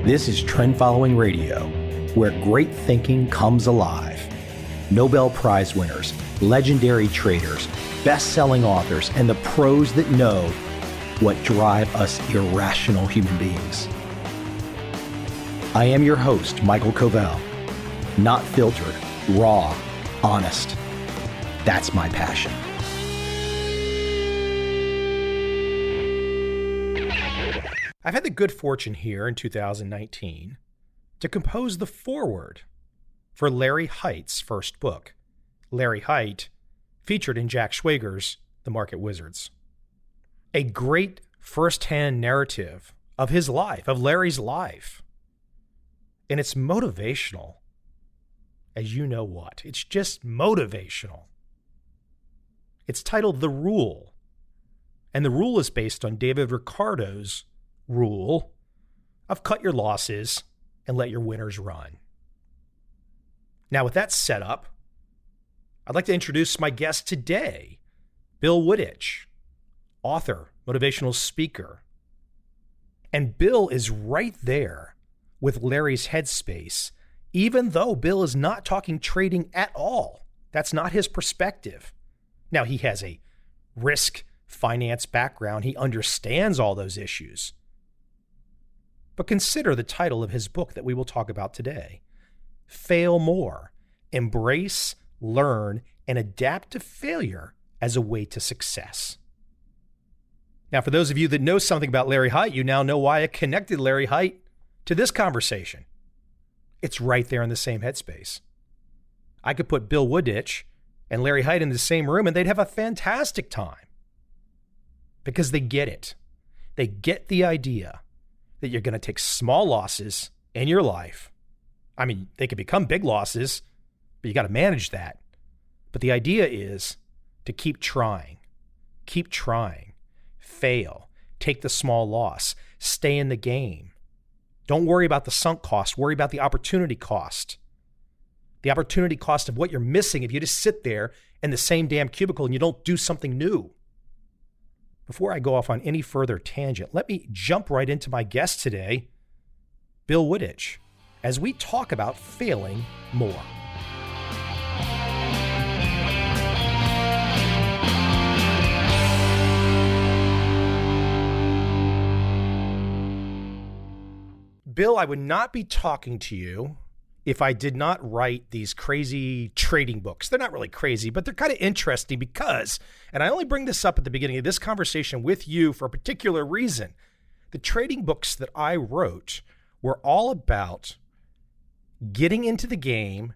This is Trend Following Radio, where great thinking comes alive. Nobel Prize winners, legendary traders, best-selling authors, and the pros that know what drive us irrational human beings. I am your host, MICHAEL COVEL. Not filtered, raw, honest. That's my passion. I've had the good fortune here in 2019 to compose the foreword for Larry Haight's first book, Larry Haight, featured in Jack Schwager's The Market Wizards. A great first-hand narrative of his life, of Larry's life. And it's motivational, as you know what. It's just motivational. It's titled The Rule, and the rule is based on David Ricardo's rule of cut your losses and let your winners run. Now, with that set up, I'd like to introduce my guest today, Bill Wooditch, author, motivational speaker. And Bill is right there with Larry's headspace, even though Bill is not talking trading at all. That's not his perspective. Now, he has a risk finance background. He understands all those issues. But consider the title of his book that we will talk about today. Fail More. Embrace, learn, and adapt to failure as a way to success. Now, for those of you that know something about Larry Haight, you now know why I connected Larry Haight to this conversation. It's right there in the same headspace. I could put Bill Wooditch and Larry Haight in the same room and they'd have a fantastic time because they get it. They get the idea that you're going to take small losses in your life. I mean, they could become big losses, but you got to manage that. But the idea is to keep trying, fail, take the small loss, stay in the game. Don't worry about the sunk cost, worry about the opportunity cost. The opportunity cost of what you're missing if you just sit there in the same damn cubicle and you don't do something new. Before I go off on any further tangent, let me jump right into my guest today, Bill Wooditch, as we talk about failing more. Bill, I would not be talking to you if I did not write these crazy trading books. They're not really crazy, but they're kind of interesting because, and I only bring this up at the beginning of this conversation with you for a particular reason. The trading books that I wrote were all about getting into the game,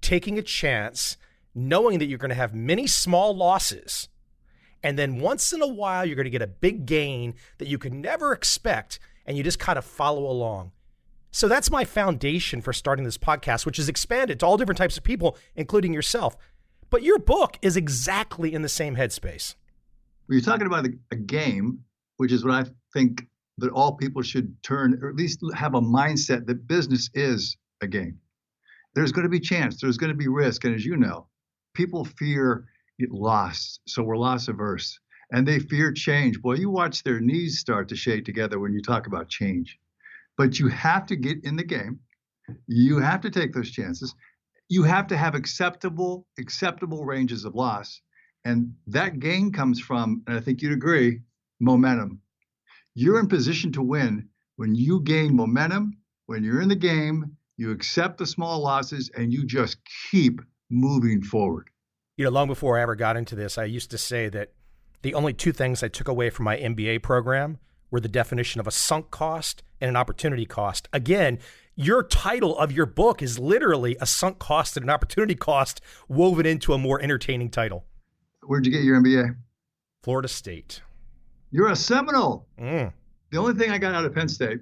taking a chance, knowing that you're going to have many small losses. And then once in a while, you're going to get a big gain that you could never expect, and you just kind of follow along. So that's my foundation for starting this podcast, which is expanded to all different types of people, including yourself. But your book is exactly in the same headspace. Well, you're talking about a game, which is what I think that all people should turn, or at least have a mindset that business is a game. There's going to be chance, there's going to be risk. And as you know, people fear loss. So we're loss averse. And they fear change. Boy, you watch their knees start to shake together when you talk about change. But you have to get in the game. You have to take those chances. You have to have acceptable ranges of loss. And that gain comes from, and I think you'd agree, momentum. You're in position to win when you gain momentum, when you're in the game, you accept the small losses, and you just keep moving forward. You know, long before I ever got into this, I used to say that the only two things I took away from my MBA program were the definition of a sunk cost and an opportunity cost. Again, your title of your book is literally a sunk cost and an opportunity cost woven into a more entertaining title. Where'd you get your MBA? Florida State. You're a Seminole. The only thing I got out of Penn State,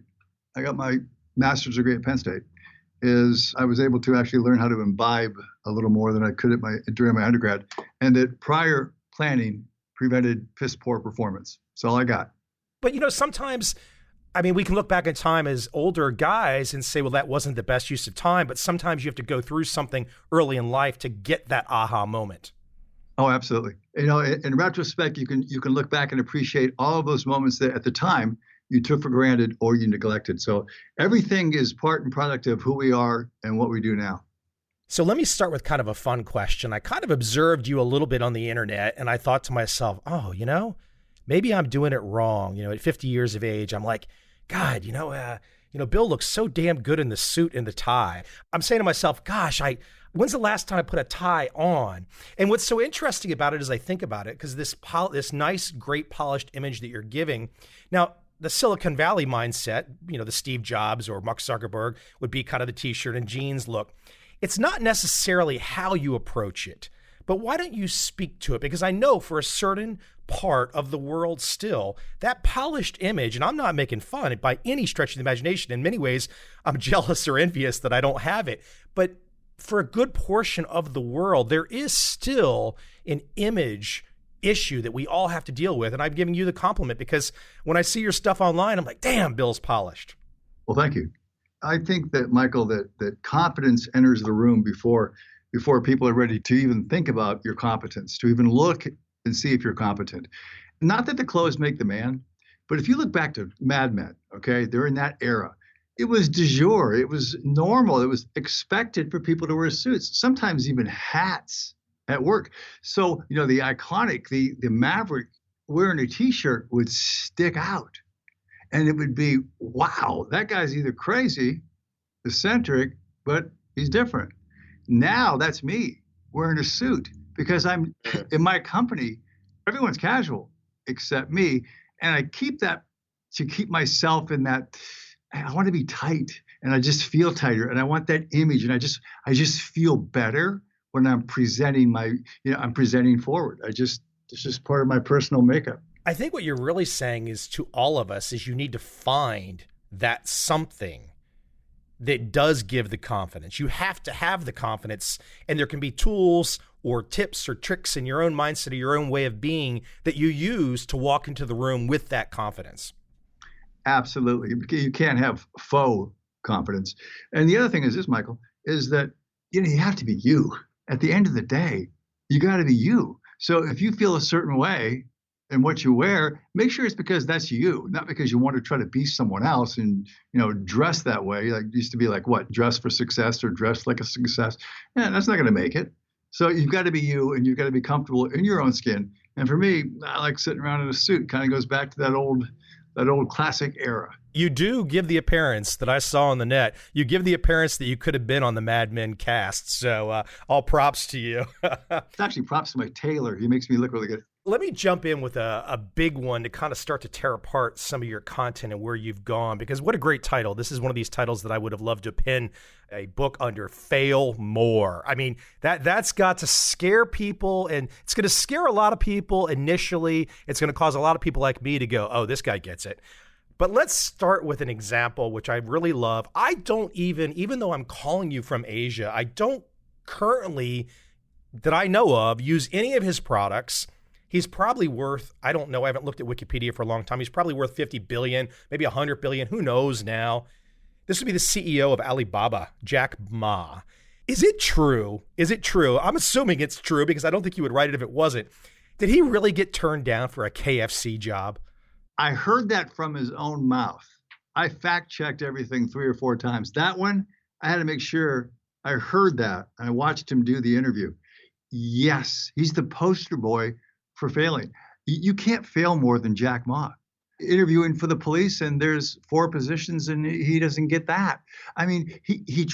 I got my master's degree at Penn State, is I was able to actually learn how to imbibe a little more than I could during my undergrad, and that prior planning prevented piss poor performance. That's all I got. But, you know, sometimes, I mean, we can look back in time as older guys and say, well, that wasn't the best use of time. But sometimes you have to go through something early in life to get that aha moment. Oh, absolutely. You know, in retrospect, you can look back and appreciate all of those moments that at the time you took for granted or you neglected. So everything is part and product of who we are and what we do now. So let me start with kind of a fun question. I kind of observed you a little bit on the internet, and I thought to myself, oh, maybe I'm doing it wrong. At 50 years of age, I'm like, God, Bill looks so damn good in the suit and the tie. I'm saying to myself, gosh, when's the last time I put a tie on? And what's so interesting about it as I think about it, because this nice, great polished image that you're giving. Now, the Silicon Valley mindset, the Steve Jobs or Mark Zuckerberg would be kind of the t-shirt and jeans look. It's not necessarily how you approach it, but why don't you speak to it? Because I know for a certain part of the world still, that polished image, and I'm not making fun by any stretch of the imagination. In many ways, I'm jealous or envious that I don't have it. But for a good portion of the world, there is still an image issue that we all have to deal with. And I'm giving you the compliment because when I see your stuff online, I'm like, damn, Bill's polished. Well, thank you. I think that, Michael, that confidence enters the room before people are ready to even think about your competence, to even look and see if you're competent. Not that the clothes make the man, but if you look back to Mad Men, okay, they're in that era. It was du jour. It was normal. It was expected for people to wear suits, sometimes even hats at work. So, the iconic, the Maverick wearing a t-shirt would stick out. And it would be, wow, that guy's either crazy, eccentric, but he's different. Now that's me wearing a suit because I'm in my company, everyone's casual except me. And I keep that to keep myself in that, I want to be tight and I just feel tighter and I want that image. And I just feel better when I'm presenting I'm presenting forward. It's just part of my personal makeup. I think what you're really saying is to all of us is you need to find that something that does give the confidence. You have to have the confidence, and there can be tools or tips or tricks in your own mindset or your own way of being that you use to walk into the room with that confidence. Absolutely. You can't have faux confidence. And the other thing is this, Michael, is that you have to be you. At the end of the day, you got to be you. So if you feel a certain way in what you wear, make sure it's because that's you, not because you want to try to be someone else and, dress that way. Like used to be like, what, dress for success or dress like a success. Yeah, that's not going to make it. So you've got to be you and you've got to be comfortable in your own skin. And for me, I like sitting around in a suit. Kind of goes back to that old classic era. You do give the appearance that I saw on the net. You give the appearance that you could have been on the Mad Men cast. So all props to you. It's actually props to my tailor. He makes me look really good. Let me jump in with a big one to kind of start to tear apart some of your content and where you've gone, because what a great title. This is one of these titles that I would have loved to pin a book under. Fail More. I mean, that's got to scare people, and it's going to scare a lot of people initially. It's going to cause a lot of people like me to go, oh, this guy gets it. But let's start with an example, which I really love. I don't even though I'm calling you from Asia, I don't currently, that I know of, use any of his products. He's probably worth, I don't know, I haven't looked at Wikipedia for a long time. He's probably worth 50 billion, maybe 100 billion, who knows now. This would be the CEO of Alibaba, Jack Ma. Is it true? I'm assuming it's true because I don't think you would write it if it wasn't. Did he really get turned down for a KFC job? I heard that from his own mouth. I fact-checked everything 3 or 4 times. That one, I had to make sure I heard that. I watched him do the interview. Yes, he's the poster boy for failing. You can't fail more than Jack Ma. Interviewing for the police and there's 4 positions and he doesn't get that. I mean, he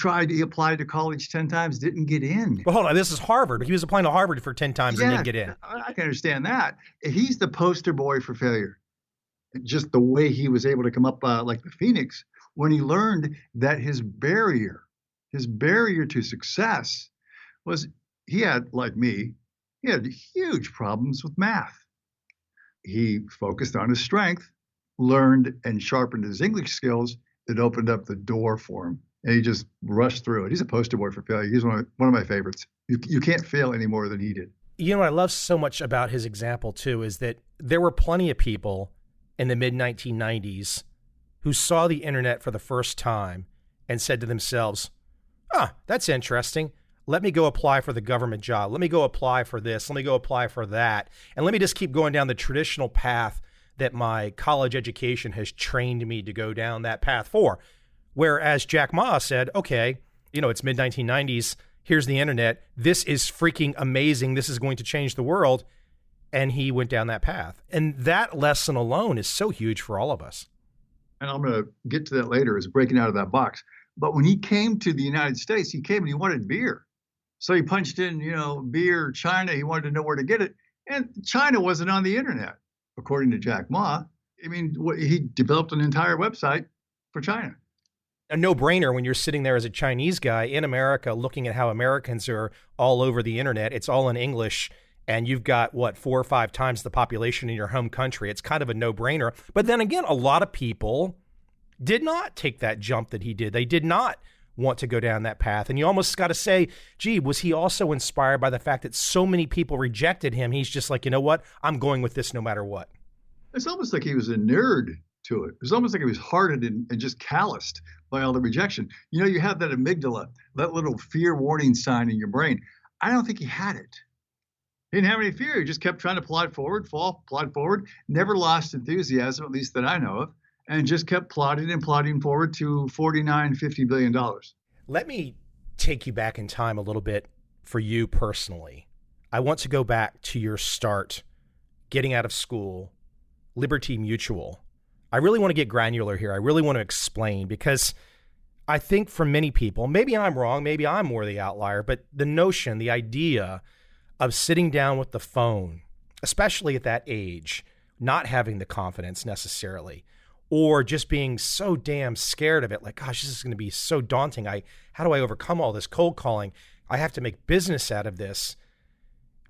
applied to college 10 times, didn't get in. Well, hold on, this is Harvard. He was applying to Harvard for 10 times and didn't get in. I can understand that. He's the poster boy for failure. Just the way he was able to come up like the Phoenix when he learned that his barrier to success was he had, like me, he had huge problems with math. He focused on his strength, learned and sharpened his English skills. It opened up the door for him, and he just rushed through it. He's a poster boy for failure. He's one of my favorites. You can't fail any more than he did. You know what I love so much about his example, too, is that there were plenty of people in the mid-1990s who saw the internet for the first time and said to themselves, that's interesting. Let me go apply for the government job. Let me go apply for this. Let me go apply for that. And let me just keep going down the traditional path that my college education has trained me to go down that path for. Whereas Jack Ma said, okay, it's mid-1990s. Here's the internet. This is freaking amazing. This is going to change the world. And he went down that path. And that lesson alone is so huge for all of us. And I'm going to get to that later, is breaking out of that box. But when he came to the United States, he came and he wanted beer. So he punched in, beer, China. He wanted to know where to get it. And China wasn't on the internet, according to Jack Ma. I mean, he developed an entire website for China. A no-brainer when you're sitting there as a Chinese guy in America looking at how Americans are all over the internet. It's all in English, and you've got, 4 or 5 times the population in your home country. It's kind of a no-brainer. But then again, a lot of people did not take that jump that he did. They did not want to go down that path. And you almost got to say, gee, was he also inspired by the fact that so many people rejected him? He's just like, you know what? I'm going with this no matter what. It's almost like he was a nerd to it. It's almost like he was hardened and just calloused by all the rejection. You have that amygdala, that little fear warning sign in your brain. I don't think he had it. He didn't have any fear. He just kept trying to plod forward, never lost enthusiasm, at least that I know of, and just kept plodding forward to $50 billion. Let me take you back in time a little bit for you personally. I want to go back to your start, getting out of school, Liberty Mutual. I really want to get granular here. I really want to explain, because I think for many people, maybe I'm wrong, maybe I'm more the outlier, but the notion, the idea of sitting down with the phone, especially at that age, not having the confidence necessarily, or just being so damn scared of it, like, gosh, this is going to be so daunting. How do I overcome all this cold calling? I have to make business out of this.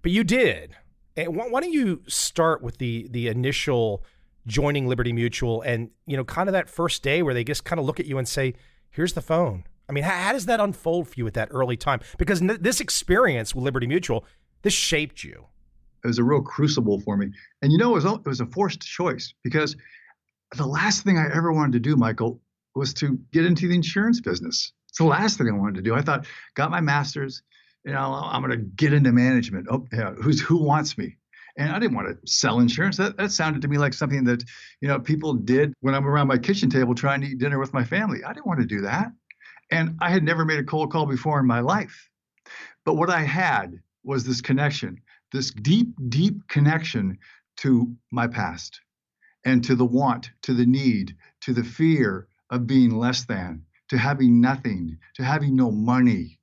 But you did. And why don't you start with the initial joining Liberty Mutual and, kind of that first day where they just kind of look at you and say, here's the phone. I mean, how does that unfold for you at that early time? Because this experience with Liberty Mutual, this shaped you. It was a real crucible for me. And it was a forced choice, because the last thing I ever wanted to do, Michael, was to get into the insurance business. It's the last thing I wanted to do. I thought, got my master's, I'm going to get into management. Oh, yeah, who wants me? And I didn't want to sell insurance. That sounded to me like something that, people did when I'm around my kitchen table trying to eat dinner with my family. I didn't want to do that. And I had never made a cold call before in my life. But what I had was this connection, this deep, deep connection to my past, and to the want, to the need, to the fear of being less than, to having nothing, to having no money.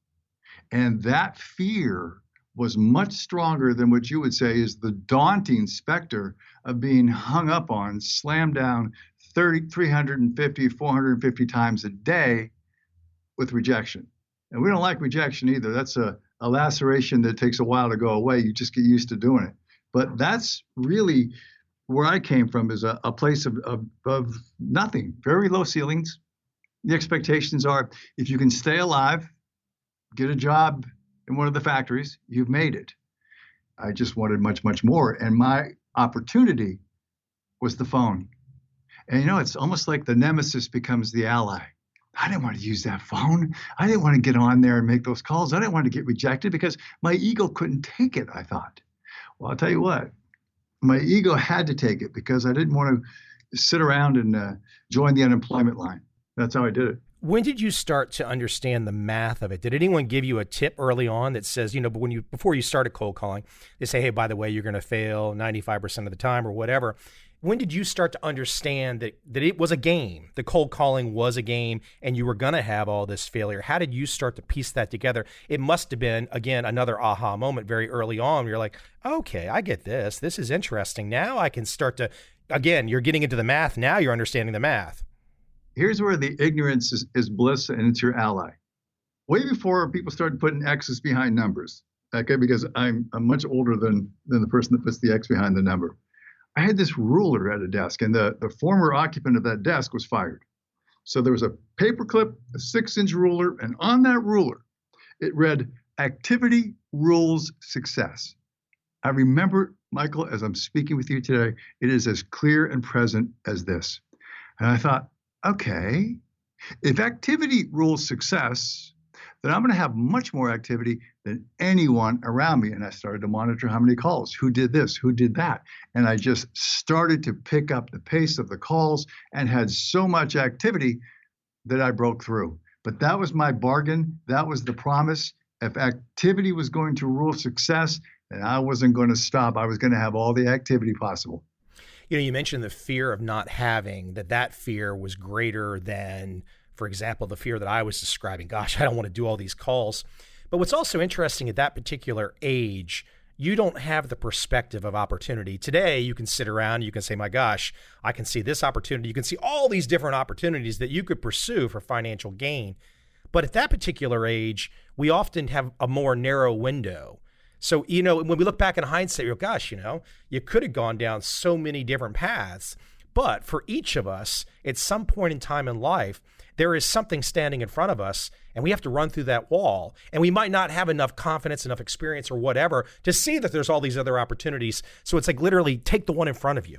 And that fear was much stronger than what you would say is the daunting specter of being hung up on, slammed down 350, 450 times a day with rejection. And we don't like rejection either. That's a laceration that takes a while to go away. You just get used to doing it. But that's really where I came from, is a place of nothing, very low ceilings. The expectations are, if you can stay alive, get a job in one of the factories, you've made it. I just wanted much, much more. And my opportunity was the phone. And it's almost like the nemesis becomes the ally. I didn't want to use that phone. I didn't want to get on there and make those calls. I didn't want to get rejected because my ego couldn't take it, I thought. Well, I'll tell you what, my ego had to take it, because I didn't want to sit around and join the unemployment line. That's how I did it. When did you start to understand the math of it? Did anyone give you a tip early on that says, before you started cold calling, they say, hey, by the way, you're going to fail 95% of the time or whatever. When did you start to understand that it was a game, the cold calling was a game, and you were going to have all this failure? How did you start to piece that together? It must have been, again, another aha moment very early on. Where you're like, okay, I get this. This is interesting. Now I can start to, again, you're getting into the math. Now you're understanding the math. Here's where the ignorance is bliss, and it's your ally. Way before people started putting X's behind numbers, okay, because I'm much older than the person that puts the X behind the number. I had this ruler at a desk, and the former occupant of that desk was fired. So there was a paperclip, a 6-inch ruler, and on that ruler, it read, activity rules success. I remember, Michael, as I'm speaking with you today, it is as clear and present as this. And I thought, okay, if activity rules success, then I'm going to have much more activity than anyone around me. And I started to monitor how many calls, who did this, who did that. And I just started to pick up the pace of the calls and had so much activity that I broke through. But that was my bargain. That was the promise. If activity was going to rule success, then I wasn't going to stop. I was going to have all the activity possible. You mentioned the fear of not having, that fear was greater than, for example, the fear that I was describing. Gosh, I don't want to do all these calls. But what's also interesting at that particular age, you don't have the perspective of opportunity. Today, you can sit around, you can say, my gosh, I can see this opportunity. You can see all these different opportunities that you could pursue for financial gain. But at that particular age, we often have a more narrow window. So, when we look back in hindsight, you go, gosh, you could have gone down so many different paths. But for each of us, at some point in time in life, there is something standing in front of us, and we have to run through that wall. And we might not have enough confidence, enough experience, or whatever to see that there's all these other opportunities. So it's like literally take the one in front of you.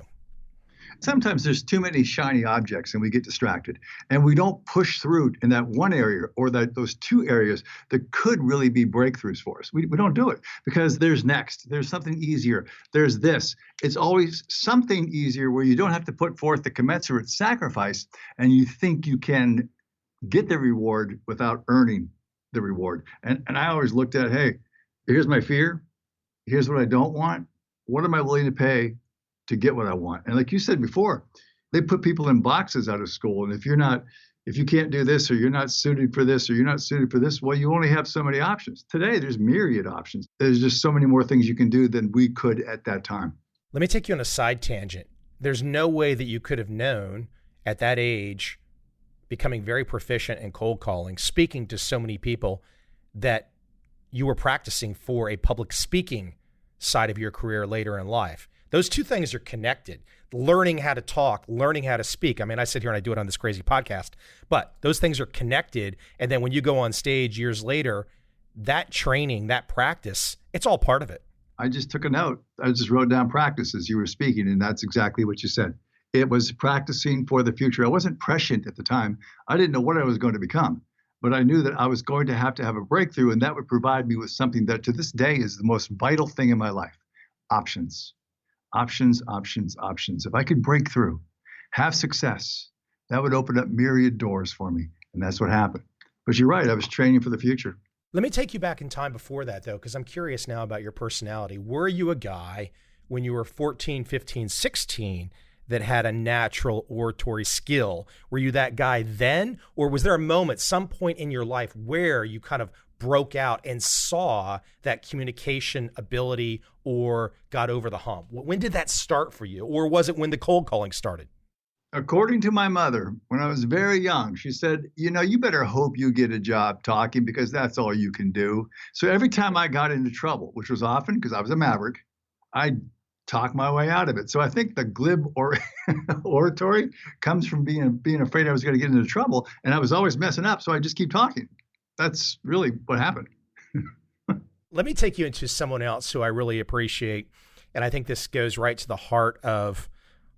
Sometimes there's too many shiny objects and we get distracted, and we don't push through in that one area or those two areas that could really be breakthroughs for us. We don't do it because there's something easier. There's this. It's always something easier where you don't have to put forth the commensurate sacrifice, and you think you can get the reward without earning the reward. And I always looked at, hey, here's my fear. Here's what I don't want. What am I willing to pay to get what I want? And like you said before, they put people in boxes out of school. And if you can't do this, or you're not suited for this, or you're not suited for this, well, you only have so many options. Today, there's myriad options. There's just so many more things you can do than we could at that time. Let me take you on a side tangent. There's no way that you could have known at that age, becoming very proficient in cold calling, speaking to so many people, that you were practicing for a public speaking side of your career later in life. Those two things are connected. Learning how to talk, learning how to speak. I mean, I sit here and I do it on this crazy podcast, but those things are connected. And then when you go on stage years later, that training, that practice, it's all part of it. I just took a note. I just wrote down practice as you were speaking, and that's exactly what you said. It was practicing for the future. I wasn't prescient at the time. I didn't know what I was going to become, but I knew that I was going to have a breakthrough, and that would provide me with something that to this day is the most vital thing in my life: options. Options, options, options. If I could break through, have success, that would open up myriad doors for me. And that's what happened. But you're right, I was training for the future. Let me take you back in time before that, though, because I'm curious now about your personality. Were you a guy when you were 14, 15, 16 that had a natural oratory skill? Were you that guy then? Or was there a moment, some point in your life where you kind of broke out and saw that communication ability or got over the hump? When did that start for you? Or was it when the cold calling started? According to my mother, when I was very young, she said, you better hope you get a job talking because that's all you can do. So every time I got into trouble, which was often because I was a maverick, I'd talk my way out of it. So I think the glib oratory comes from being afraid I was going to get into trouble, and I was always messing up. So I just keep talking. That's really what happened. Let me take you into someone else who I really appreciate. And I think this goes right to the heart of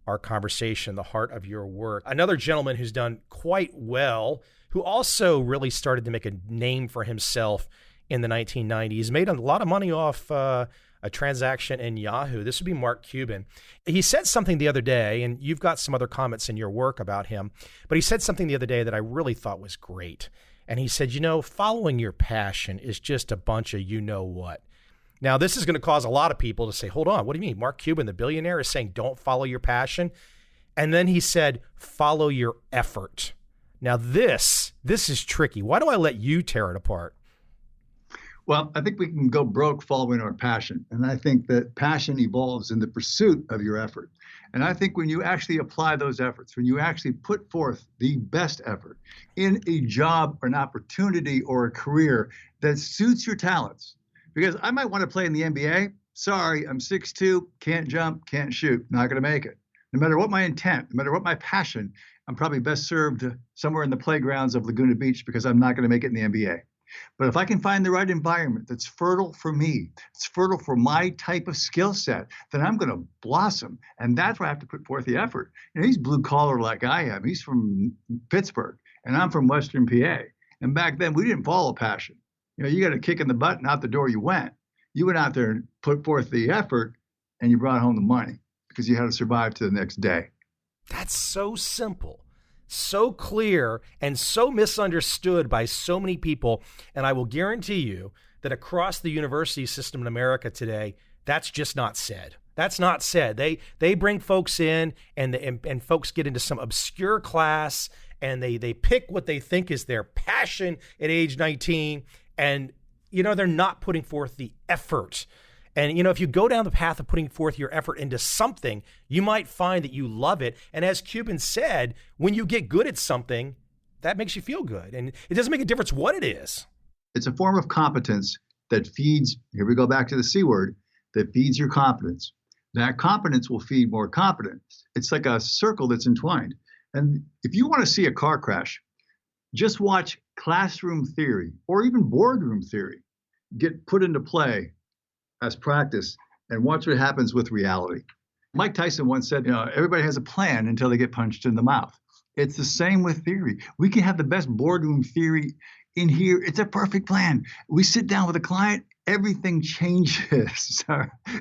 our conversation, the heart of your work. Another gentleman who's done quite well, who also really started to make a name for himself in the 1990s, made a lot of money off a transaction in Yahoo. This would be Mark Cuban. He said something the other day, and you've got some other comments in your work about him, but he said something the other day that I really thought was great. And he said, following your passion is just a bunch of you-know-what. Now, this is going to cause a lot of people to say, hold on, what do you mean? Mark Cuban, the billionaire, is saying don't follow your passion? And then he said, follow your effort. Now, this is tricky. Why don't I let you tear it apart? Well, I think we can go broke following our passion. And I think that passion evolves in the pursuit of your effort. And I think when you actually apply those efforts, when you actually put forth the best effort in a job or an opportunity or a career that suits your talents, because I might want to play in the NBA. Sorry, I'm 6'2", can't jump, can't shoot, not going to make it. No matter what my intent, no matter what my passion, I'm probably best served somewhere in the playgrounds of Laguna Beach because I'm not going to make it in the NBA. But if I can find the right environment that's fertile for me, it's fertile for my type of skill set, then I'm going to blossom. And that's where I have to put forth the effort. He's blue collar like I am. He's from Pittsburgh, and I'm from Western PA. And back then, we didn't follow passion. You got a kick in the butt and out the door you went. You went out there and put forth the effort, and you brought home the money because you had to survive to the next day. That's so simple, so clear, and so misunderstood by so many people. And I will guarantee you that across the university system in America today, that's just not said. That's not said. They bring folks in and folks get into some obscure class and they pick what they think is their passion at age 19. And, they're not putting forth the effort. And, if you go down the path of putting forth your effort into something, you might find that you love it. And as Cuban said, when you get good at something, that makes you feel good. And it doesn't make a difference what it is. It's a form of competence that feeds, here we go back to the C word, that feeds your competence. That competence will feed more competence. It's like a circle that's entwined. And if you want to see a car crash, just watch classroom theory or even boardroom theory get put into play as practice and watch what happens with reality. Mike Tyson once said, everybody has a plan until they get punched in the mouth. It's the same with theory. We can have the best boardroom theory in here. It's a perfect plan. We sit down with a client, everything changes.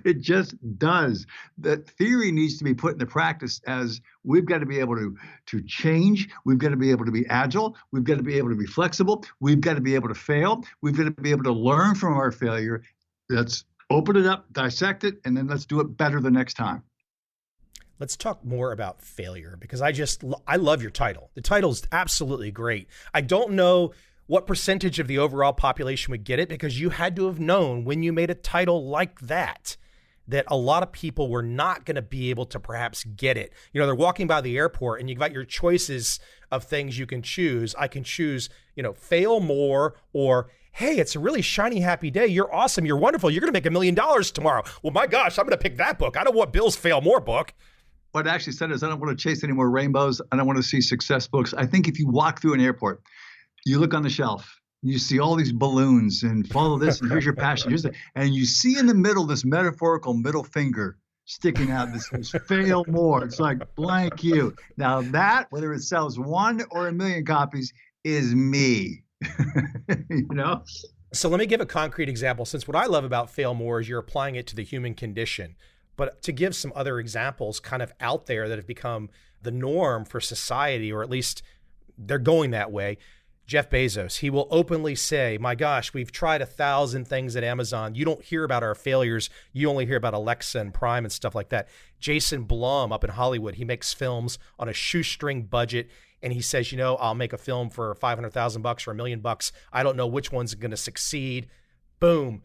It just does. The theory needs to be put into practice as we've got to be able to change. We've got to be able to be agile. We've got to be able to be flexible. We've got to be able to fail. We've got to be able to learn from our failure. Let's open it up, dissect it, and then let's do it better the next time. Let's talk more about failure because I love your title. The title's absolutely great. I don't know what percentage of the overall population would get it because you had to have known when you made a title like that a lot of people were not going to be able to perhaps get it. They're walking by the airport and you've got your choices of things you can choose. I can choose, fail more or, hey, it's a really shiny, happy day. You're awesome. You're wonderful. You're going to make $1 million tomorrow. Well, my gosh, I'm going to pick that book. I don't want Bill's Fail More book. What I actually said is I don't want to chase any more rainbows. I don't want to see success books. I think if you walk through an airport, you look on the shelf, you see all these balloons and follow this, and here's your passion. And you see in the middle this metaphorical middle finger sticking out. This says, fail more. It's like blank you. Now that, whether it sells 1 or 1 million copies, is me. So let me give a concrete example. Since what I love about Fail More is you're applying it to the human condition. But to give some other examples kind of out there that have become the norm for society, or at least they're going that way. Jeff Bezos, he will openly say, my gosh, we've tried 1,000 things at Amazon. You don't hear about our failures. You only hear about Alexa and Prime and stuff like that. Jason Blum up in Hollywood, he makes films on a shoestring budget. And he says, I'll make a film for $500,000 or $1 million. I don't know which one's going to succeed. Boom.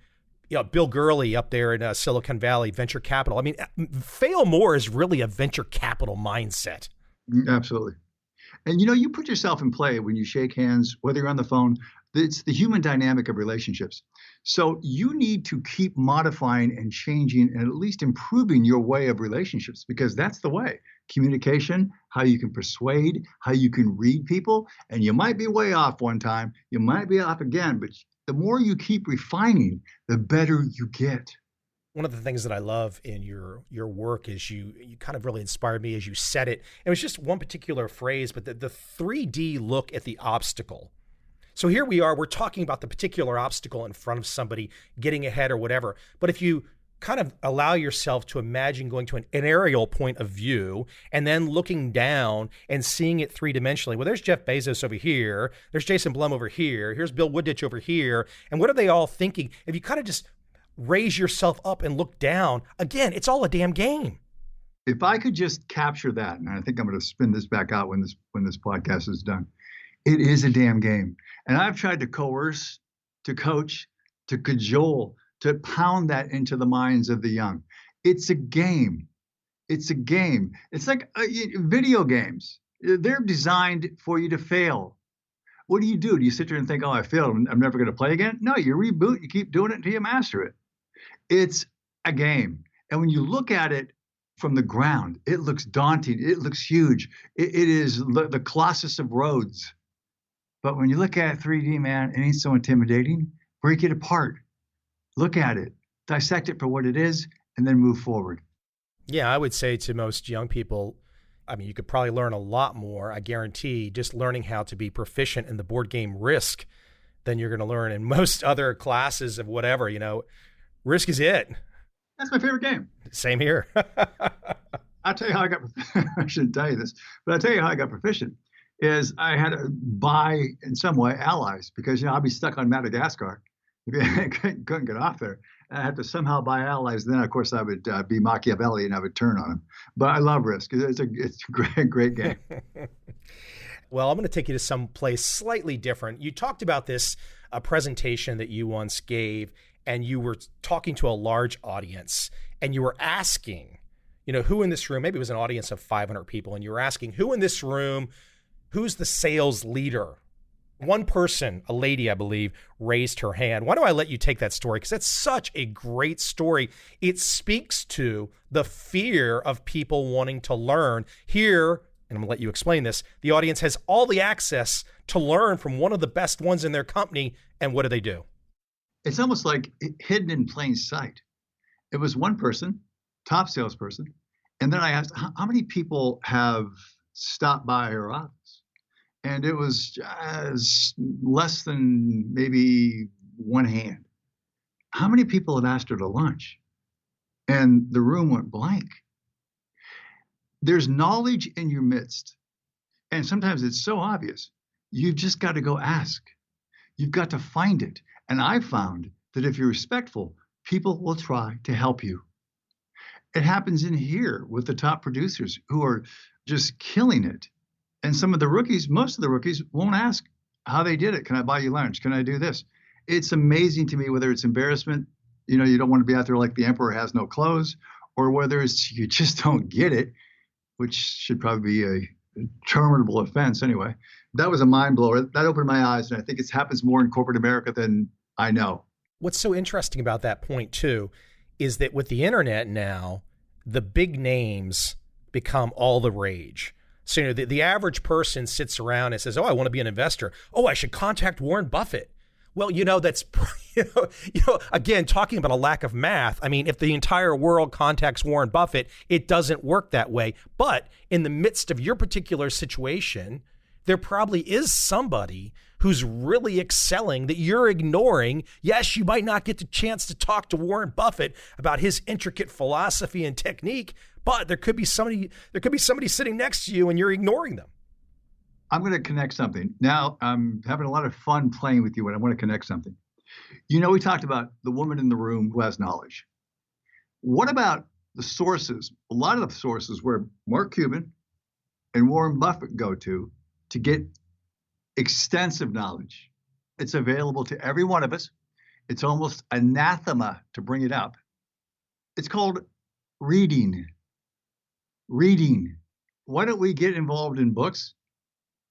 Bill Gurley up there in Silicon Valley, venture capital. I mean, Fail More is really a venture capital mindset. Absolutely. And you put yourself in play when you shake hands, whether you're on the phone. It's the human dynamic of relationships. So you need to keep modifying and changing and at least improving your way of relationships, because that's the way. Communication, how you can persuade, how you can read people. And you might be way off one time, you might be off again, but the more you keep refining, the better you get. One of the things that I love in your work is you kind of really inspired me as you said it. It was just one particular phrase, but the 3D look at the obstacle. So here we are, we're talking about the particular obstacle in front of somebody, getting ahead or whatever. But if you kind of allow yourself to imagine going to an aerial point of view and then looking down and seeing it three-dimensionally. Well, there's Jeff Bezos over here. There's Jason Blum over here. Here's Bill Wooditch over here. And what are they all thinking? If you kind of just raise yourself up and look down, again, it's all a damn game. If I could just capture that, and I think I'm going to spin this back out when this podcast is done, it is a damn game. And I've tried to coerce, to coach, to cajole, to pound that into the minds of the young. It's a game. It's a game. It's like video games. They're designed for you to fail. What do? Do you sit there and think, oh, I failed, I'm never going to play again? No, you reboot, you keep doing it until you master it. It's a game. And when you look at it from the ground, it looks daunting. It looks huge. It is the Colossus of Rhodes. But when you look at it 3D, man, it ain't so intimidating. Break it apart. Look at it. Dissect it for what it is, and then move forward. Yeah, I would say to most young people, I mean, you could probably learn a lot more, I guarantee, just learning how to be proficient in the board game Risk than you're going to learn in most other classes of whatever, Risk is it. That's my favorite game. Same here. I'll tell you how I got, I shouldn't tell you this, but I'll tell you how I got proficient is I had to buy, in some way, allies because, I'd be stuck on Madagascar. I couldn't get off there. I had to somehow buy allies. Then, of course, I would be Machiavelli and I would turn on him. But I love Risk. It's a great game. Well, I'm going to take you to some place slightly different. You talked about this presentation that you once gave, and you were talking to a large audience, and you were asking, who in this room, maybe it was an audience of 500 people, and you were asking, who in this room, who's the sales leader? One person, a lady, I believe, raised her hand. Why don't I let you take that story? Because that's such a great story. It speaks to the fear of people wanting to learn. Here, and I'm going to let you explain this, the audience has all the access to learn from one of the best ones in their company, and what do? It's almost like hidden in plain sight. It was one person, top salesperson, and then I asked, how many people have stopped by her office? And it was just less than maybe one hand. How many people had asked her to lunch? And the room went blank. There's knowledge in your midst. And sometimes it's so obvious. You've just got to go ask. You've got to find it. And I found that if you're respectful, people will try to help you. It happens in here with the top producers who are just killing it. And some of the rookies, most of the rookies won't ask how they did it. Can I buy you lunch? Can I do this? It's amazing to me whether it's embarrassment, you don't want to be out there like the emperor has no clothes, or whether it's you just don't get it, which should probably be a terminable offense anyway. That was a mind blower. That opened my eyes, and I think it happens more in corporate America than I know. What's so interesting about that point, too, is that with the internet now, the big names become all the rage. So, the average person sits around and says, oh, I want to be an investor. Oh, I should contact Warren Buffett. Well, that's, again, talking about a lack of math. I mean, if the entire world contacts Warren Buffett, it doesn't work that way. But in the midst of your particular situation, there probably is somebody who's really excelling that you're ignoring. Yes, you might not get the chance to talk to Warren Buffett about his intricate philosophy and technique, but there could be somebody sitting next to you and you're ignoring them. I'm going to connect something. Now, I'm having a lot of fun playing with you, and I want to connect something. We talked about the woman in the room who has knowledge. What about the sources? A lot of the sources where Mark Cuban and Warren Buffett go to get extensive knowledge. It's available to every one of us. It's almost anathema to bring it up. It's called reading. Reading. Why don't we get involved in books,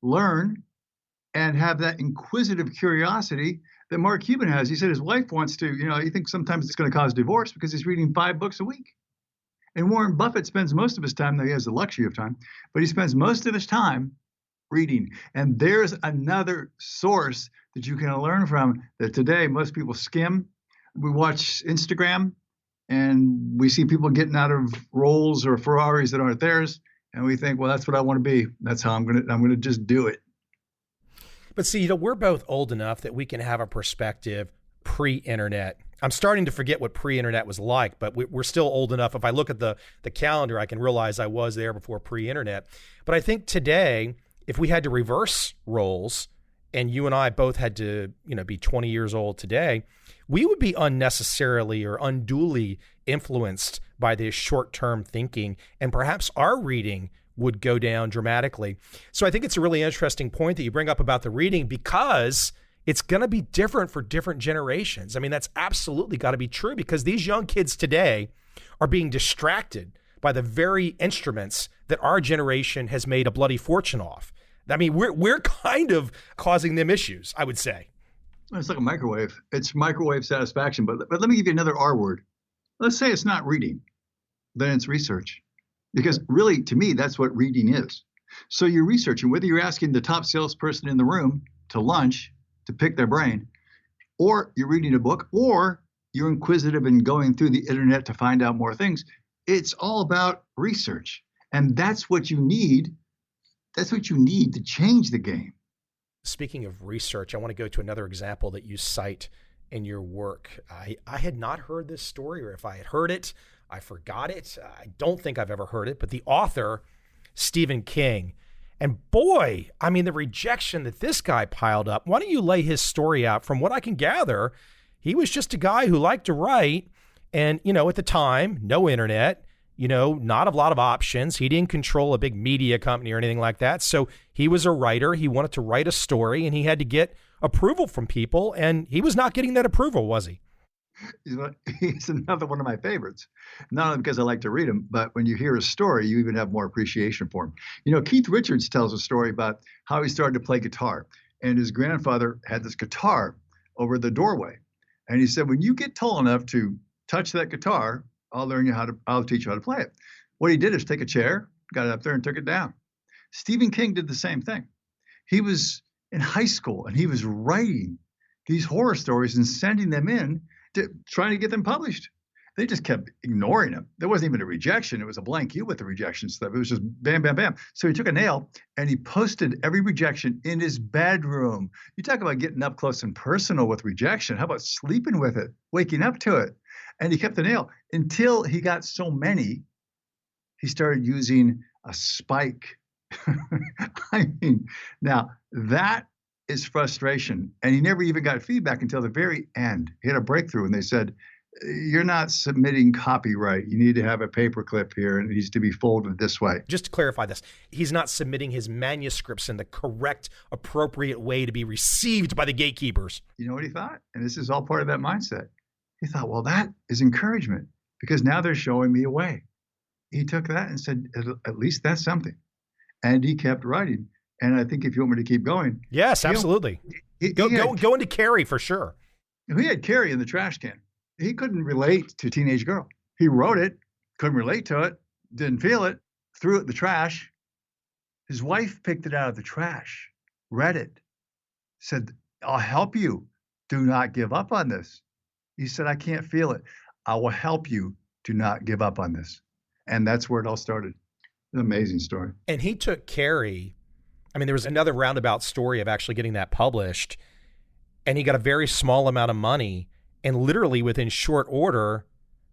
learn, and have that inquisitive curiosity that Mark Cuban has? He said his wife wants to, he thinks sometimes it's going to cause divorce because he's reading 5 books a week. And Warren Buffett spends most of his time, though he has the luxury of time, but he spends most of his time reading. And there's another source that you can learn from that today most people skim. We watch Instagram and we see people getting out of Rolls or Ferraris that aren't theirs. And we think, well, that's what I want to be. That's how I'm going to just do it. But see, we're both old enough that we can have a perspective pre-internet. I'm starting to forget what pre-internet was like, but we're still old enough. If I look at the calendar, I can realize I was there before pre-internet. But I think today, if we had to reverse roles and you and I both had to, be 20 years old today, we would be unnecessarily or unduly influenced by this short-term thinking, and perhaps our reading would go down dramatically. So I think it's a really interesting point that you bring up about the reading, because it's going to be different for different generations. I mean, that's absolutely got to be true, because these young kids today are being distracted by the very instruments that our generation has made a bloody fortune off. I mean, we're kind of causing them issues, I would say. It's like a microwave. It's microwave satisfaction. But let me give you another R word. Let's say it's not reading, then it's research. Because really, to me, that's what reading is. So you're researching, whether you're asking the top salesperson in the room to lunch, to pick their brain, or you're reading a book, or you're inquisitive and going through the internet to find out more things. It's all about research. And that's what you need. That's what you need to change the game. Speaking of research, I want to go to another example that you cite in your work. I had not heard this story, or if I had heard it, I forgot it. I don't think I've ever heard it, but the author, Stephen King, and boy, I mean, the rejection that this guy piled up. Why don't you lay his story out? From what I can gather, he was just a guy who liked to write, and, at the time, no internet, not a lot of options. He didn't control a big media company or anything like that. So he was a writer. He wanted to write a story, and he had to get approval from people, and he was not getting that approval, was he? He's another one of my favorites, not only because I like to read him, but when you hear his story, you even have more appreciation for him. Keith Richards tells a story about how he started to play guitar, and his grandfather had this guitar over the doorway. And he said, when you get tall enough to touch that guitar, I'll teach you how to play it. What he did is take a chair, got it up there and took it down. Stephen King did the same thing. He was in high school and he was writing these horror stories and sending them in to trying to get them published. They just kept ignoring him. There wasn't even a rejection. It was a blank you with the rejection stuff. It was just bam, bam, bam. So he took a nail and he posted every rejection in his bedroom. You talk about getting up close and personal with rejection. How about sleeping with it, waking up to it? And he kept the nail until he got so many, he started using a spike. I mean, now that is frustration. And he never even got feedback until the very end. He had a breakthrough and they said, you're not submitting copyright. You need to have a paperclip here and it needs to be folded this way. Just to clarify this, he's not submitting his manuscripts in the correct, appropriate way to be received by the gatekeepers. You know what he thought? And this is all part of that mindset. He thought, well, that is encouragement because now they're showing me a way. He took that and said, at least that's something. And he kept writing. And I think if you want me to keep going. Yes, absolutely. Go into Carrie for sure. He had Carrie in the trash can. He couldn't relate to Teenage Girl. He wrote it, couldn't relate to it, didn't feel it, threw it in the trash. His wife picked it out of the trash, read it, said, I'll help you. Do not give up on this. He said, I can't feel it. I will help you. Do not give up on this. And that's where it all started. An amazing story. And he took Carrie. I mean, there was another roundabout story of actually getting that published, and he got a very small amount of money, and literally within short order,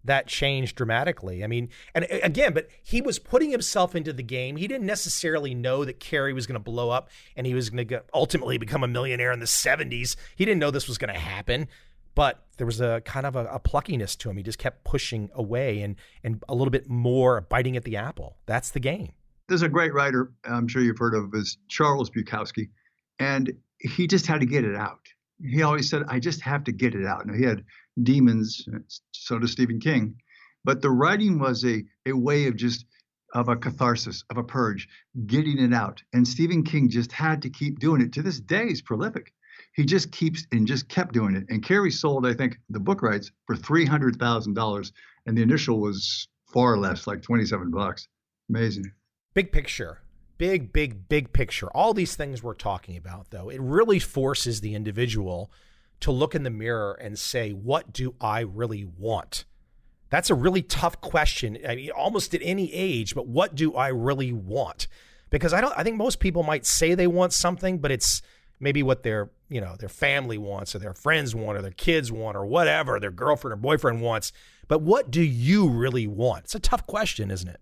that changed dramatically. I mean, and again, but he was putting himself into the game. He didn't necessarily know that Carrie was going to blow up and he was going to ultimately become a millionaire in the 70s. He didn't know this was going to happen, but there was a kind of a pluckiness to him. He just kept pushing away and a little bit more biting at the apple. That's the game. There's a great writer, I'm sure you've heard of, is Charles Bukowski, and he just had to get it out. He always said, I just have to get it out. Now, he had demons, so does Stephen King, but the writing was a way of a catharsis, of a purge, getting it out. And Stephen King just had to keep doing it. To this day, he's prolific. He just kept doing it. And Carrie sold, I think, the book rights for $300,000, and the initial was far less, like $27. Amazing. Big picture. Big picture. All these things we're talking about, though, it really forces the individual to look in the mirror and say, what do I really want? That's a really tough question. I mean, almost at any age, but what do I really want? Because I think most people might say they want something, but it's maybe what their family wants or their friends want or their kids want or whatever, their girlfriend or boyfriend wants. But what do you really want? It's a tough question, isn't it?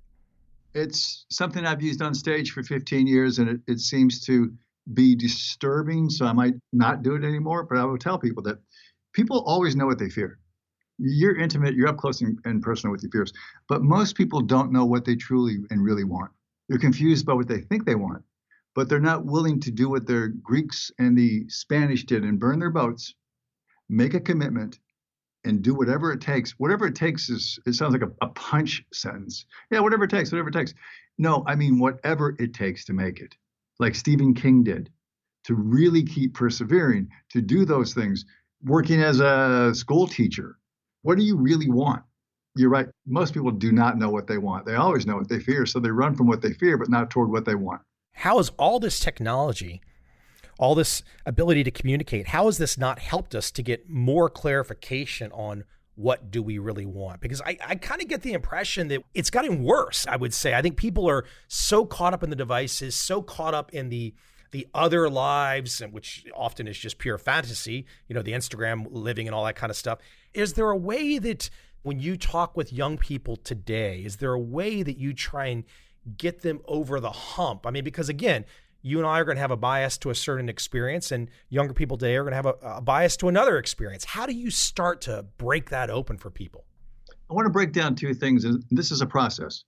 It's something I've used on stage for 15 years, and it seems to be disturbing, so I might not do it anymore. But I will tell people that people always know what they fear. You're intimate, you're up close and personal with your fears, but most people don't know what they truly and really want. They're confused by what they think they want, but they're not willing to do what the Greeks and the Spanish did and burn their boats, make a commitment, and do whatever it takes. Whatever it takes it sounds like a punch sentence. Yeah, whatever it takes. No, I mean, whatever it takes to make it. Like Stephen King did, to really keep persevering, to do those things, working as a school teacher. What do you really want? You're right. Most people do not know what they want. They always know what they fear. So they run from what they fear, but not toward what they want. How has all this technology, all this ability to communicate, how has this not helped us to get more clarification on what do we really want? Because I kind of get the impression that it's gotten worse, I would say. I think people are so caught up in the devices, so caught up in the other lives, and which often is just pure fantasy, the Instagram living and all that kind of stuff. Is there a way that when you talk with young people today, is there a way that you try and get them over the hump? I mean, because again, you and I are going to have a bias to a certain experience, and younger people today are going to have a bias to another experience. How do you start to break that open for people? I want to break down two things, and this is a process.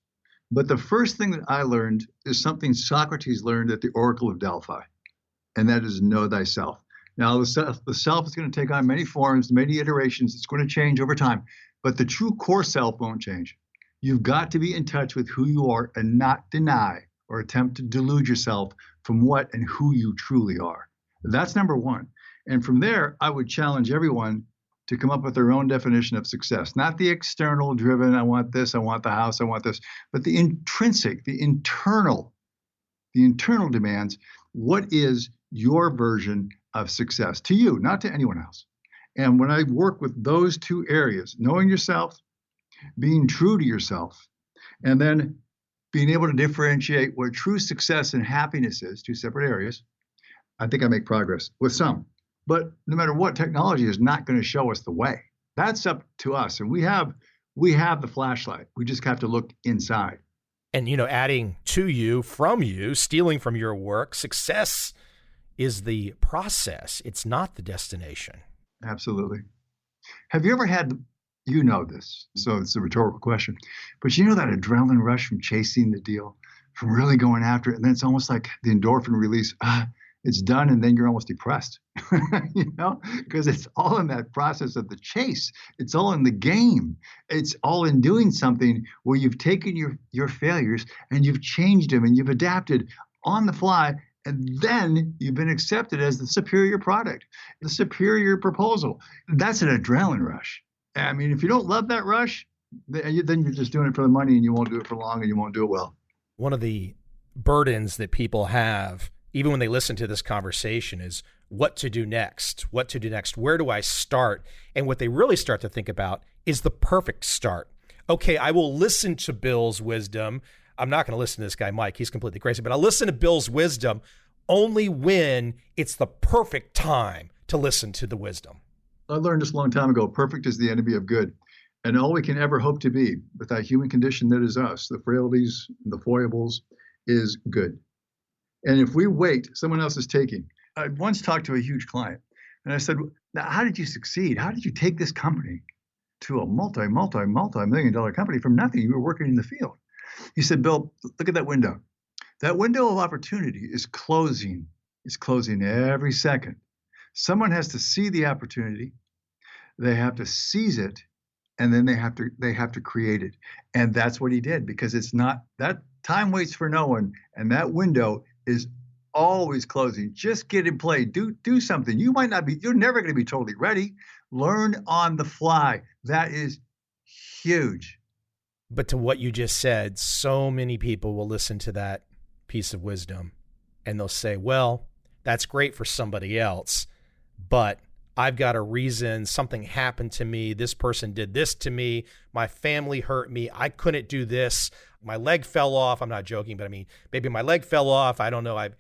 But the first thing that I learned is something Socrates learned at the Oracle of Delphi, and that is know thyself. Now, the self is going to take on many forms, many iterations. It's going to change over time, but the true core self won't change. You've got to be in touch with who you are and not deny or attempt to delude yourself from what and who you truly are. That's number one. And from there, I would challenge everyone to come up with their own definition of success, not the external driven, I want this, I want the house, I want this, but the intrinsic, the internal demands. What is your version of success to you, not to anyone else? And when I work with those two areas, knowing yourself, being true to yourself, and then being able to differentiate what true success and happiness is, two separate areas, I think I make progress with some. But no matter what, technology is not going to show us the way. That's up to us. And we have the flashlight. We just have to look inside. And, adding to you, from you, stealing from your work, success is the process. It's not the destination. Absolutely. Have you ever had, this, so it's a rhetorical question, but that adrenaline rush from chasing the deal, from really going after it, and then it's almost like the endorphin release, it's done, and then you're almost depressed, because it's all in that process of the chase. It's all in the game. It's all in doing something where you've taken your failures and you've changed them and you've adapted on the fly, and then you've been accepted as the superior product, the superior proposal. That's an adrenaline rush. I mean, if you don't love that rush, then you're just doing it for the money, and you won't do it for long, and you won't do it well. One of the burdens that people have, even when they listen to this conversation, is what to do next, where do I start? And what they really start to think about is the perfect start. Okay, I will listen to Bill's wisdom. I'm not going to listen to this guy, Mike. He's completely crazy, but I'll listen to Bill's wisdom only when it's the perfect time to listen to the wisdom. I learned this a long time ago. Perfect is the enemy of good. And all we can ever hope to be with that human condition that is us, the frailties, the foibles, is good. And if we wait, someone else is taking. I once talked to a huge client, and I said, now, how did you succeed? How did you take this company to a multi-million dollar company from nothing? You were working in the field. He said, Bill, look at that window. That window of opportunity is closing. It's closing every second. Someone has to see the opportunity. They have to seize it, and then they have to create it. And that's what he did, because it's not that time waits for no one, and that window is always closing. Just get in play. Do something. You're never going to be totally ready. Learn on the fly. That is huge. But to what you just said, so many people will listen to that piece of wisdom and they'll say, well, that's great for somebody else, but I've got a reason. Something happened to me. This person did this to me. My family hurt me. I couldn't do this. My leg fell off. I'm not joking, but I mean, maybe my leg fell off. I don't know. I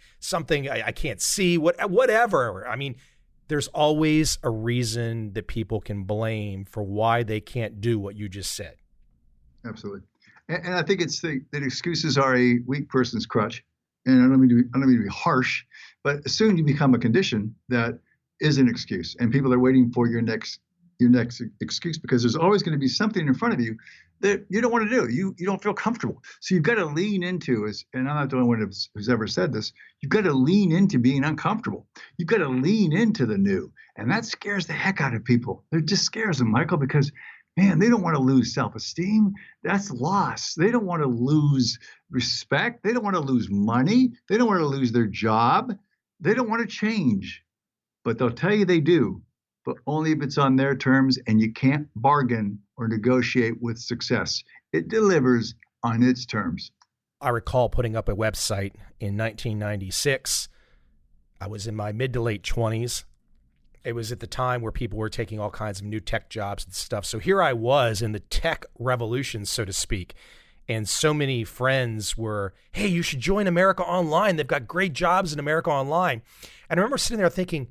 can't see, whatever. I mean, there's always a reason that people can blame for why they can't do what you just said. Absolutely. And I think it's that excuses are a weak person's crutch. And I don't mean to be harsh, but soon you become a condition that is an excuse, and people are waiting for your next excuse, because there's always going to be something in front of you that you don't want to do. You don't feel comfortable. So you've got to lean into, and I'm not the only one who's ever said this, you've got to lean into being uncomfortable. You've got to lean into the new. And that scares the heck out of people. It just scares them, Michael, because man, they don't want to lose self-esteem. That's loss. They don't want to lose respect. They don't want to lose money. They don't want to lose their job. They don't want to change. But they'll tell you they do, but only if it's on their terms, and you can't bargain or negotiate with success. It delivers on its terms. I recall putting up a website in 1996. I was in my mid to late 20s. It was at the time where people were taking all kinds of new tech jobs and stuff. So here I was in the tech revolution, so to speak. And so many friends were, hey, you should join America Online. They've got great jobs in America Online. And I remember sitting there thinking,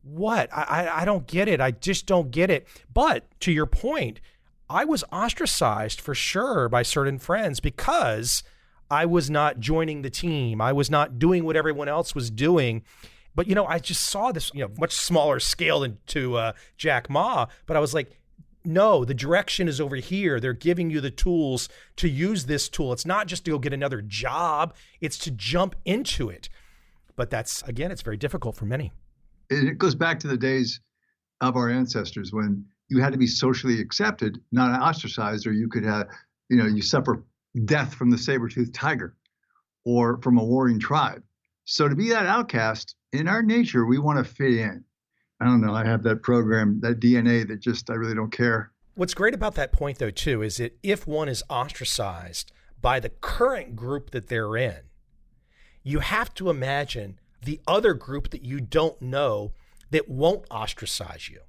what? I don't get it. I just don't get it. But to your point, I was ostracized for sure by certain friends because I was not joining the team. I was not doing what everyone else was doing. But, I just saw this, much smaller scale than to Jack Ma. But I was like, no, the direction is over here. They're giving you the tools to use this tool. It's not just to go get another job. It's to jump into it. But that's, again, it's very difficult for many. It goes back to the days of our ancestors when you had to be socially accepted, not ostracized, or you could have, you suffer death from the saber-toothed tiger or from a warring tribe. So to be that outcast, in our nature, we want to fit in. I don't know. I have that program, that DNA that just, I really don't care. What's great about that point, though, too, is that if one is ostracized by the current group that they're in, you have to imagine the other group that you don't know that won't ostracize you.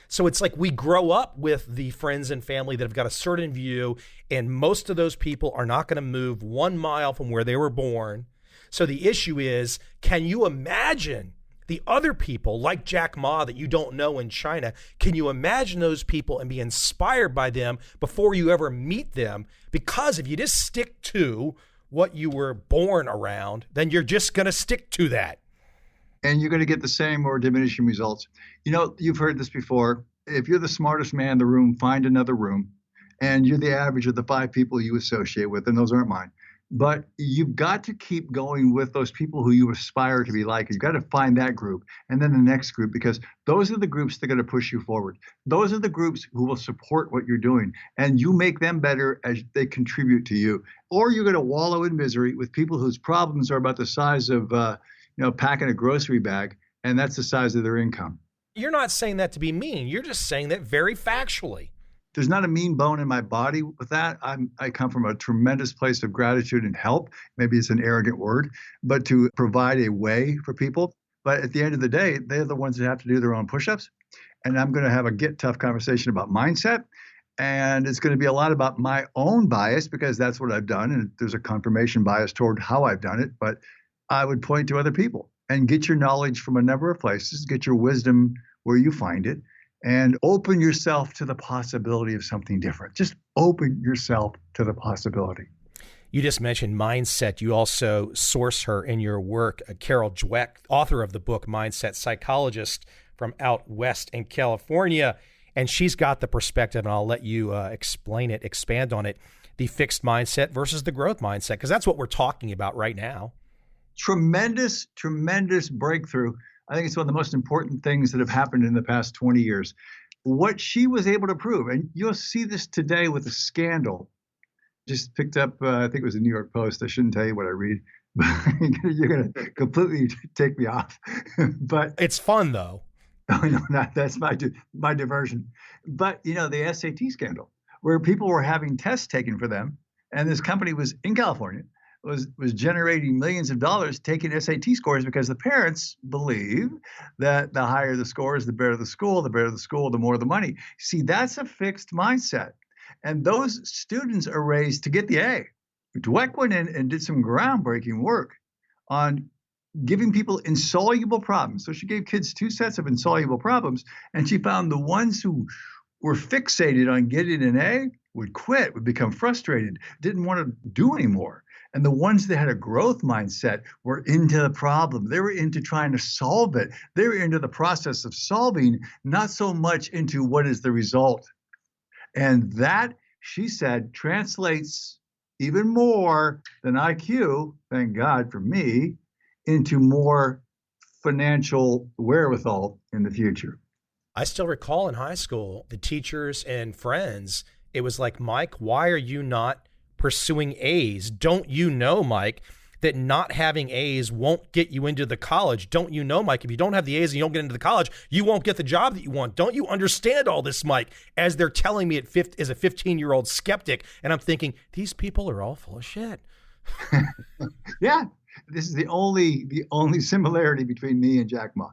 So it's like we grow up with the friends and family that have got a certain view, and most of those people are not going to move 1 mile from where they were born. So the issue is, can you imagine the other people like Jack Ma that you don't know in China? Can you imagine those people and be inspired by them before you ever meet them? Because if you just stick to what you were born around, then you're just going to stick to that. And you're going to get the same or diminishing results. You've heard this before. If you're the smartest man in the room, find another room. And you're the average of the 5 people you associate with, and those aren't mine. But you've got to keep going with those people who you aspire to be like. You've got to find that group and then the next group, because those are the groups that are going to push you forward. Those are the groups who will support what you're doing, and you make them better as they contribute to you. Or you're going to wallow in misery with people whose problems are about the size of packing a grocery bag, and that's the size of their income. You're not saying that to be mean. You're just saying that very factually. There's not a mean bone in my body with that. I come from a tremendous place of gratitude and help. Maybe it's an arrogant word, but to provide a way for people. But at the end of the day, they're the ones that have to do their own push-ups. And I'm going to have a get tough conversation about mindset. And it's going to be a lot about my own bias, because that's what I've done. And there's a confirmation bias toward how I've done it. But I would point to other people and get your knowledge from a number of places, get your wisdom where you find it, and open yourself to the possibility of something different. Just open yourself to the possibility. You just mentioned mindset. You also source her in your work, Carol Dweck, author of the book Mindset Psychologist from out west in California. And she's got the perspective, and I'll let you expand on it, the fixed mindset versus the growth mindset, because that's what we're talking about right now. Tremendous, tremendous breakthrough. I think it's one of the most important things that have happened in the past 20 years. What she was able to prove, and you'll see this today with a scandal. Just picked up, I think it was the New York Post. I shouldn't tell you what I read, but you're going to completely take me off. But it's fun, though. Oh, no, that's my diversion. But, the SAT scandal, where people were having tests taken for them, and this company was in California, was generating millions of dollars taking SAT scores, because the parents believe that the higher the scores, the better the school, the more the money. See, that's a fixed mindset. And those students are raised to get the A. Dweck went in and did some groundbreaking work on giving people insoluble problems. So she gave kids 2 sets of insoluble problems, and she found the ones who were fixated on getting an A would quit, would become frustrated, didn't want to do anymore. And the ones that had a growth mindset were into the problem. They were into trying to solve it. They were into the process of solving, not so much into what is the result. And that, she said, translates even more than IQ, thank God for me, into more financial wherewithal in the future. I still recall in high school, the teachers and friends, it was like, Mike, why are you not pursuing A's? Don't you know, Mike, that not having A's won't get you into the college? Don't you know, Mike, if you don't have the A's and you don't get into the college, you won't get the job that you want? Don't you understand all this, Mike? As they're telling me as a 15-year-old skeptic, and I'm thinking, these people are all full of shit. Yeah, this is the only similarity between me and Jack Ma.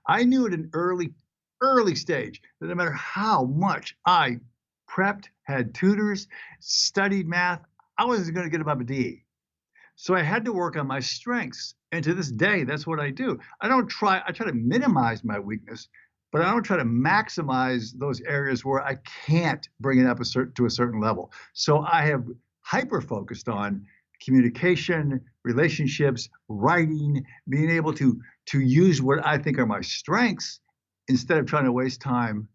I knew at an early stage that no matter how much I prepped, had tutors, studied math, I wasn't going to get above a D. So I had to work on my strengths. And to this day, that's what I do. I try to minimize my weakness, but I don't try to maximize those areas where I can't bring it up to a certain level. So I have hyper focused on communication, relationships, writing, being able to use what I think are my strengths instead of trying to waste time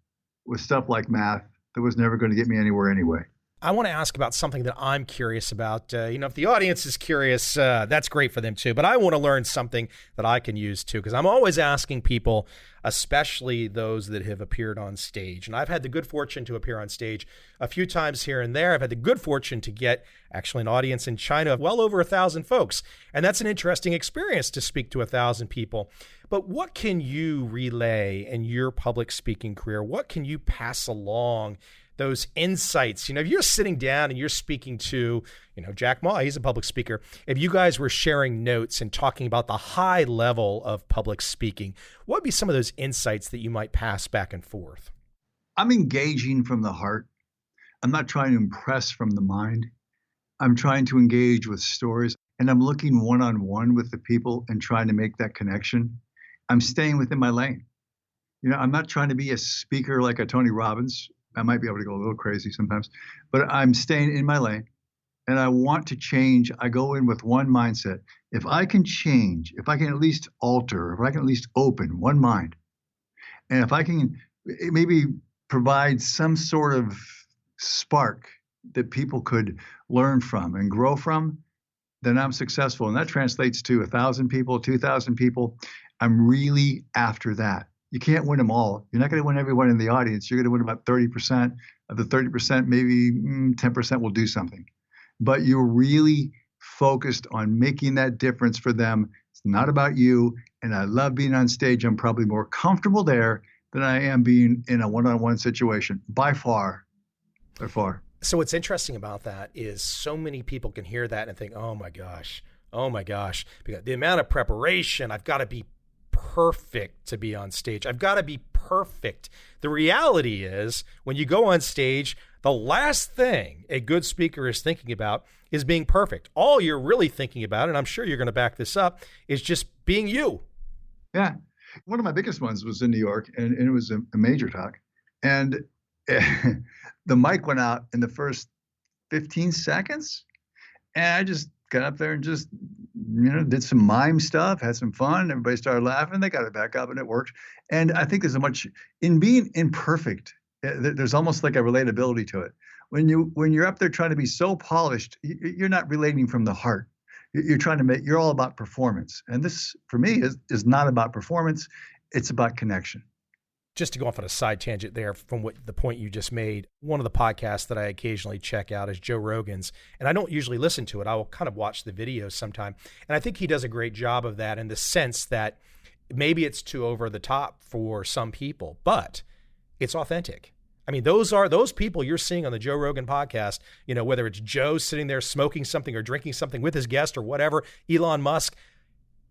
with stuff like math that was never going to get me anywhere anyway. I want to ask about something that I'm curious about. If the audience is curious, that's great for them too. But I want to learn something that I can use too, because I'm always asking people, especially those that have appeared on stage. And I've had the good fortune to appear on stage a few times here and there. I've had the good fortune to get actually an audience in China of well over 1,000 folks. And that's an interesting experience to speak to 1,000 people. But what can you relay in your public speaking career? What can you pass along? Those insights, if you're sitting down and you're speaking to, Jack Ma, he's a public speaker. If you guys were sharing notes and talking about the high level of public speaking, what would be some of those insights that you might pass back and forth? I'm engaging from the heart. I'm not trying to impress from the mind. I'm trying to engage with stories, and I'm looking one-on-one with the people and trying to make that connection. I'm staying within my lane. I'm not trying to be a speaker like a Tony Robbins. I might be able to go a little crazy sometimes, but I'm staying in my lane and I want to change. I go in with one mindset. If I can change, if I can at least alter, if I can at least open one mind, and if I can maybe provide some sort of spark that people could learn from and grow from, then I'm successful. And that translates to 1,000 people, 2,000 people. I'm really after that. You can't win them all. You're not going to win everyone in the audience. You're going to win about 30%. Of the 30%, maybe 10% will do something. But you're really focused on making that difference for them. It's not about you. And I love being on stage. I'm probably more comfortable there than I am being in a one-on-one situation, by far. So what's interesting about that is so many people can hear that and think, oh my gosh, because the amount of preparation, I've got to be perfect to be on stage. I've got to be perfect. The reality is when you go on stage, the last thing a good speaker is thinking about is being perfect. All you're really thinking about, and I'm sure you're going to back this up, is just being you. Yeah. One of my biggest ones was in New York, and it was a major talk. And the mic went out in the first 15 seconds. And I just got up there and just, did some mime stuff, had some fun. Everybody started laughing. They got it back up and it worked. And I think in being imperfect, there's almost like a relatability to it. When you're up there trying to be so polished, you're not relating from the heart. You're all about performance. And this, for me, is not about performance. It's about connection. Just to go off on a side tangent there from the point you just made, one of the podcasts that I occasionally check out is Joe Rogan's, and I don't usually listen to it. I will kind of watch the videos sometime. And I think he does a great job of that in the sense that maybe it's too over the top for some people, but it's authentic. I mean, those people you're seeing on the Joe Rogan podcast, whether it's Joe sitting there smoking something or drinking something with his guest or whatever, Elon Musk,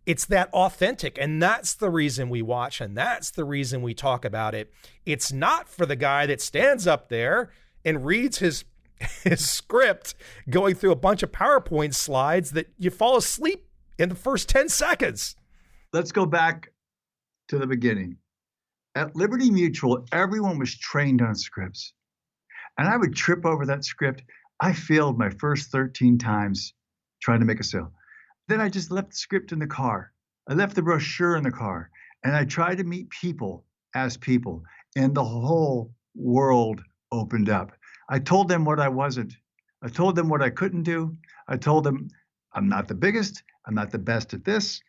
it's that authentic. And that's the reason we watch. And that's the reason we talk about it. It's not for the guy that stands up there and reads his script going through a bunch of PowerPoint slides that you fall asleep in the first 10 seconds. Let's go back to the beginning. At Liberty Mutual, everyone was trained on scripts. And I would trip over that script. I failed my first 13 times trying to make a sale. Then I just left the script in the car. I left the brochure in the car. And I tried to meet people as people. And the whole world opened up. I told them what I wasn't. I told them what I couldn't do. I told them I'm not the biggest. I'm not the best at this.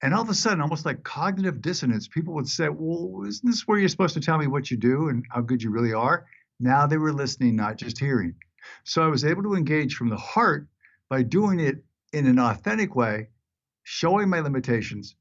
And all of a sudden, almost like cognitive dissonance, people would say, well, isn't this where you're supposed to tell me what you do and how good you really are? Now they were listening, not just hearing. So I was able to engage from the heart by doing it in an authentic way, showing my limitations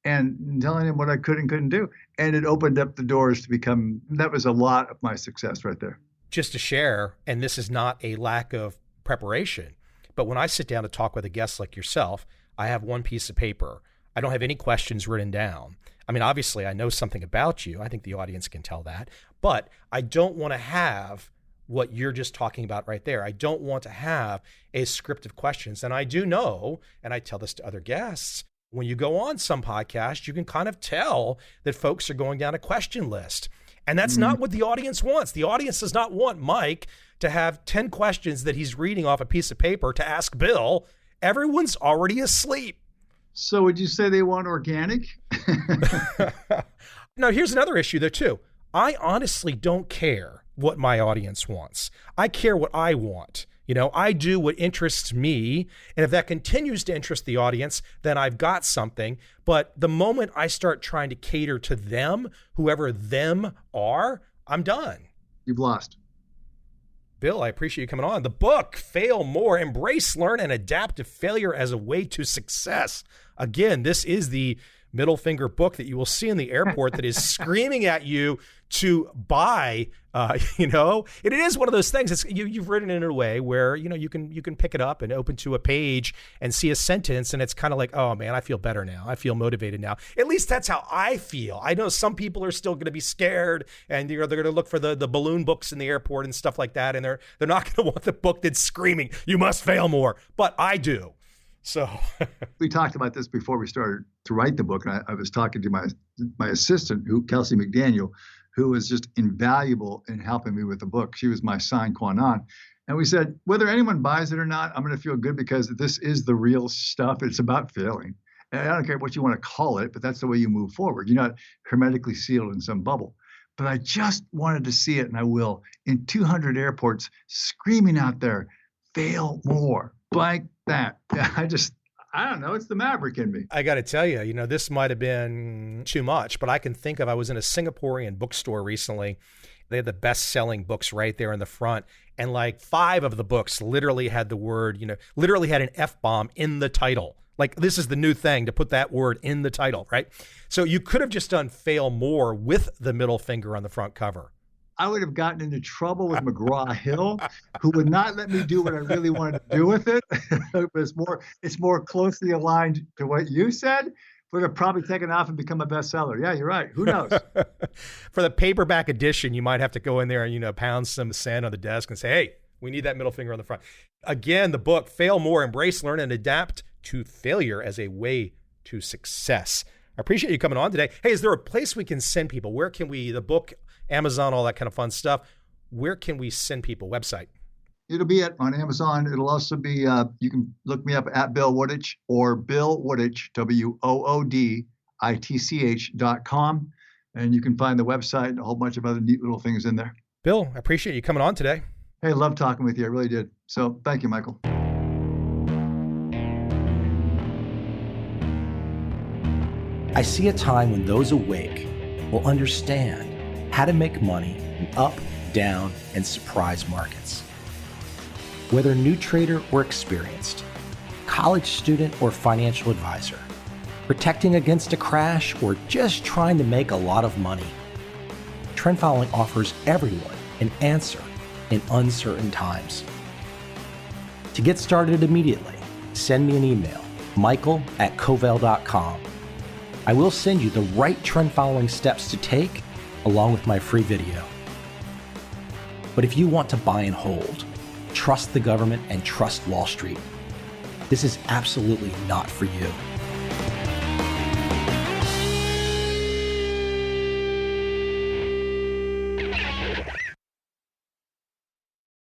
and telling them what I could and couldn't do. And it opened up the doors to become, that was a lot of my success right there. Just to share, and this is not a lack of preparation, but when I sit down to talk with a guest like yourself, I have one piece of paper. I don't have any questions written down. I mean, obviously, I know something about you. I think the audience can tell that. But I don't want to have what you're just talking about right there. I don't want to have a script of questions. And I do know, and I tell this to other guests, when you go on some podcasts, you can kind of tell that folks are going down a question list. And that's not what the audience wants. The audience does not want Mike to have 10 questions that he's reading off a piece of paper to ask Bill. Everyone's already asleep. So would you say they want organic? Now, here's another issue there too. I honestly don't care what my audience wants. I care what I want. I do what interests me. And if that continues to interest the audience, then I've got something. But the moment I start trying to cater to them, whoever them are, I'm done. You've lost. Bill, I appreciate you coming on. The book, Fail More, Embrace, Learn, and Adapt to Failure as a Way to Success. Again, this is the middle finger book that you will see in the airport that is screaming at you to buy. It is one of those things. You've written it in a way where you can pick it up and open to a page and see a sentence, and it's kind of like, oh man, I feel better now. I feel motivated now. At least that's how I feel. I know some people are still going to be scared, and they're going to look for the balloon books in the airport and stuff like that, and they're not going to want the book that's screaming, you must fail more. But I do. So we talked about this before we started to write the book, and I was talking to my assistant, Kelsey McDaniel, who was just invaluable in helping me with the book. She was my sine qua non. And we said, whether anyone buys it or not, I'm going to feel good because this is the real stuff. It's about failing. And I don't care what you want to call it, but that's the way you move forward. You're not hermetically sealed in some bubble. But I just wanted to see it, and I will, in 200 airports, screaming out there, fail more, like that. I don't know. It's the maverick in me. I got to tell you, this might have been too much, but I can think of, I was in a Singaporean bookstore recently. They had the best-selling books right there in the front. And like 5 of the books literally had the word, literally had an F-bomb in the title. Like, this is the new thing, to put that word in the title, right? So you could have just done fail more with the middle finger on the front cover. I would have gotten into trouble with McGraw-Hill, who would not let me do what I really wanted to do with it. But it's more closely aligned to what you said. Would have probably taken off and become a bestseller. Yeah, you're right. Who knows? For the paperback edition, you might have to go in there and pound some sand on the desk and say, hey, we need that middle finger on the front. Again, the book, Fail More, Embrace, Learn, and Adapt to Failure as a Way to Success. I appreciate you coming on today. Hey, is there a place we can send people? Where can the book, Amazon, all that kind of fun stuff, where can we send people? Website? It'll be on Amazon. It'll also be, you can look me up at Bill Wooditch or Bill Wooditch, WOODITCH.com. And you can find the website and a whole bunch of other neat little things in there. Bill, I appreciate you coming on today. Hey, love talking with you. I really did. So thank you, Michael. I see a time when those awake will understand how to make money in up, down, and surprise markets. Whether new trader or experienced, college student or financial advisor, protecting against a crash or just trying to make a lot of money, trend following offers everyone an answer in uncertain times. To get started immediately, send me an email, michael@covel.com. I will send you the right trend following steps to take along with my free video. But if you want to buy and hold, trust the government and trust Wall Street, this is absolutely not for you.